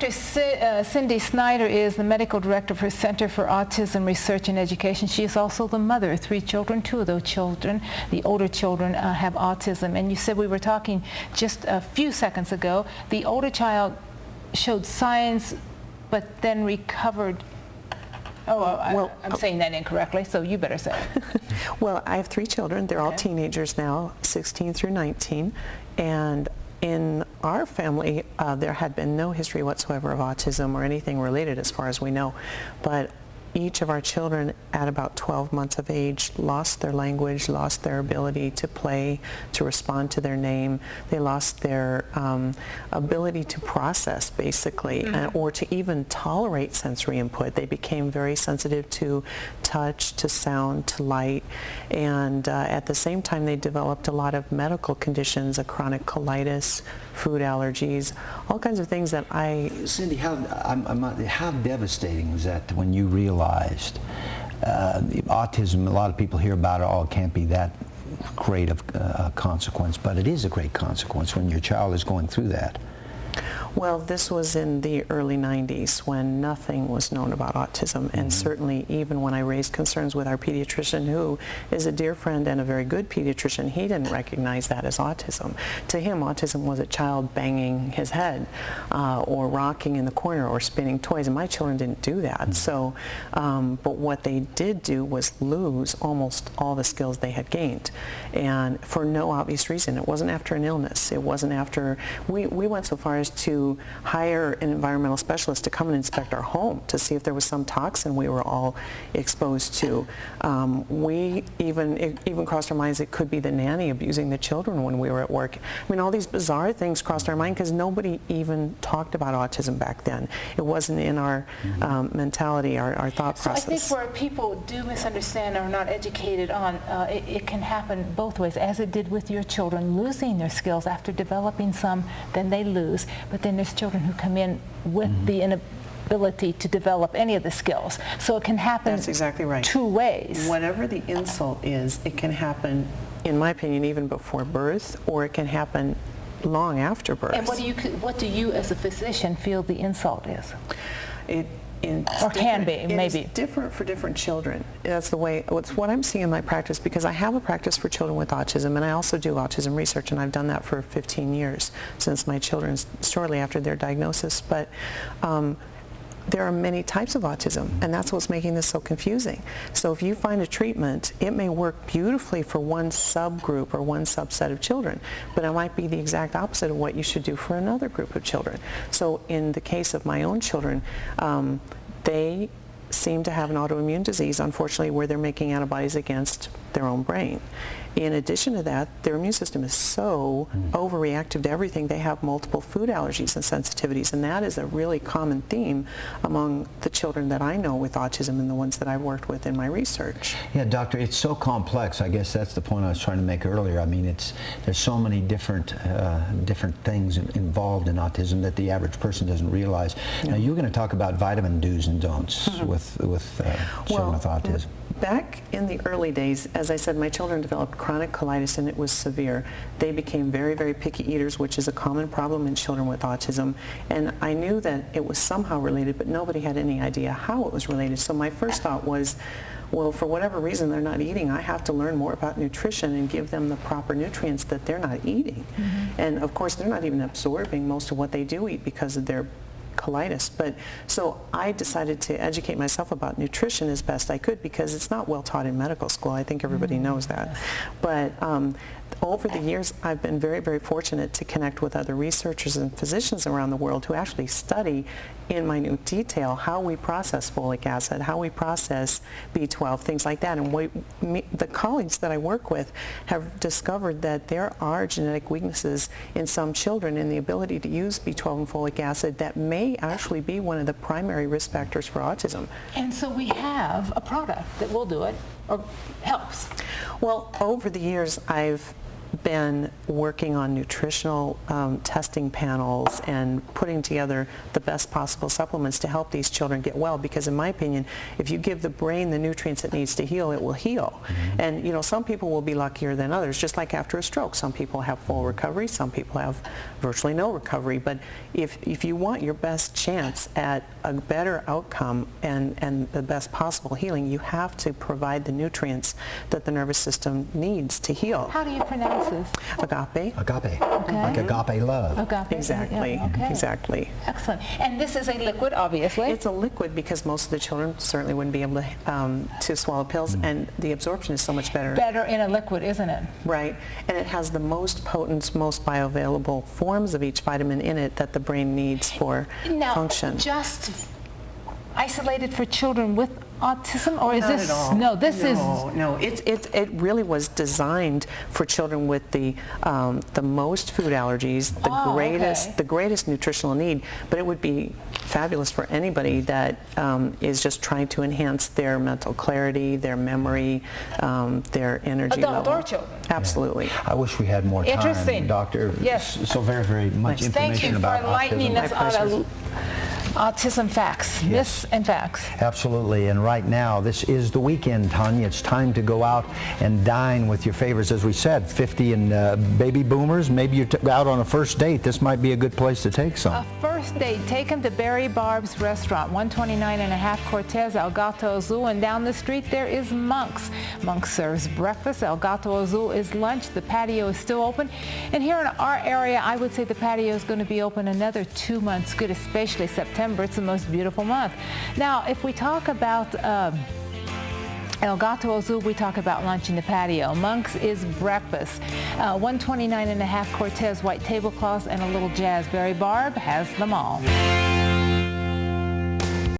Dr. Cindy Schneider is the medical director for Center for Autism Research and Education. She is also the mother of 3 children. 2 of those children, the older children, have autism. And you said, we were talking just a few seconds ago, the older child showed signs but then recovered. I'm saying that incorrectly, so you better say it. Well, I have 3 children. They're all teenagers now, 16 through 19. And in our family, there had been no history whatsoever of autism or anything related as far as we know. But each of our children at about 12 months of age lost their language, lost their ability to play, to respond to their name. They lost their ability to process, basically, or to even tolerate sensory input. They became very sensitive to touch, to sound, to light, and at the same time they developed a lot of medical conditions, a chronic colitis, food allergies, all kinds of things that Cindy, how devastating was that when you realized autism? A lot of people hear about it, oh, it can't be that great of a consequence, but it is a great consequence when your child is going through that. Well, this was in the early 90s when nothing was known about autism, and certainly even when I raised concerns with our pediatrician, who is a dear friend and a very good pediatrician, he didn't recognize that as autism. To him, autism was a child banging his head or rocking in the corner or spinning toys, and my children didn't do that. So, but what they did do was lose almost all the skills they had gained, and for no obvious reason. It wasn't after an illness. It wasn't after, we went so far as to hire an environmental specialist to come and inspect our home to see if there was some toxin we were all exposed to. We even crossed our minds it could be the nanny abusing the children when we were at work. I mean, all these bizarre things crossed our mind because nobody even talked about autism back then. It wasn't in our mentality, our thought process. So I think where people do misunderstand or are not educated on, it can happen both ways, as it did with your children, losing their skills after developing some, then they lose. But then there's children who come in with the inability to develop any of the skills. So it can happen. That's exactly right. 2 ways. Whatever the insult is, it can happen, in my opinion, even before birth, or it can happen long after birth. And what do you as a physician feel the insult is? Or can be, maybe. It's different for different children. That's the way, it's what I'm seeing in my practice, because I have a practice for children with autism, and I also do autism research, and I've done that for 15 years, since my children, shortly after their diagnosis. But there are many types of autism, and that's what's making this so confusing. So if you find a treatment, it may work beautifully for one subgroup or one subset of children, but it might be the exact opposite of what you should do for another group of children. So in the case of my own children, they seem to have an autoimmune disease, unfortunately, where they're making antibodies against their own brain. In addition to that, their immune system is so overreactive to everything, they have multiple food allergies and sensitivities, and that is a really common theme among the children that I know with autism and the ones that I've worked with in my research. Yeah, doctor, it's so complex. I guess that's the point I was trying to make earlier. I mean, there's so many different things involved in autism that the average person doesn't realize. Now, you're going to talk about vitamin do's and don'ts with children with autism. Back in the early days, as I said, my children developed chronic colitis, and it was severe. They became very, very picky eaters, which is a common problem in children with autism. And I knew that it was somehow related, but nobody had any idea how it was related. So my first thought was, well, for whatever reason they're not eating, I have to learn more about nutrition and give them the proper nutrients that they're not eating. And of course, they're not even absorbing most of what they do eat because of their colitis. But so I decided to educate myself about nutrition as best I could, because it's not well taught in medical school. I think everybody knows that. But over the years, I've been very, very fortunate to connect with other researchers and physicians around the world who actually study in minute detail how we process folic acid, how we process B12, things like that. And the colleagues that I work with have discovered that there are genetic weaknesses in some children in the ability to use B12 and folic acid that may actually be one of the primary risk factors for autism. And so we have a product that will do it, or helps. Well, over the years, I've been working on nutritional testing panels and putting together the best possible supplements to help these children get well, because in my opinion, if you give the brain the nutrients it needs to heal, it will heal. And you know, some people will be luckier than others, just like after a stroke. Some people have full recovery, some people have virtually no recovery. But if you want your best chance at a better outcome and the best possible healing, you have to provide the nutrients that the nervous system needs to heal. How do you pronounce this? Agape. Agape. Okay. Like agape love. Agape. Exactly. Yeah, okay. Exactly. Excellent. And this is a liquid, obviously. It's a liquid because most of the children certainly wouldn't be able to swallow pills, and the absorption is so much better. Better in a liquid, isn't it? Right. And it has the most potent, most bioavailable forms of each vitamin in it that the brain needs for function. Just isolated for children with autism, or is Not this? at all. No, this is. No. It really was designed for children with the most food allergies, the greatest nutritional need. But it would be fabulous for anybody that is just trying to enhance their mental clarity, their memory, their energy Adult level. or children. Absolutely. I wish we had more time, Interesting. Doctor. Yes. So very, very much Thank you information for about enlightening autism. us My on pleasure. autism facts, myths and facts. Absolutely, and right now, this is the weekend, Tanya. It's time to go out and dine with your favorites. As we said, 50 and baby boomers, maybe you're out on a first date. This might be a good place to take some. A first date, take them to Barry Barb's restaurant, 129.5 Cortez, El Gato Azul, and down the street there is Monk's. Monk's serves breakfast, El Gato Azul is lunch, the patio is still open, and here in our area, I would say the patio is going to be open another 2 months good, especially September. It's the most beautiful month. Now, if we talk about El Gato Azul, we talk about lunch in the patio. Monk's is breakfast. 129.5 Cortez, white tablecloths, and a little jazz. Barry Barb has them all.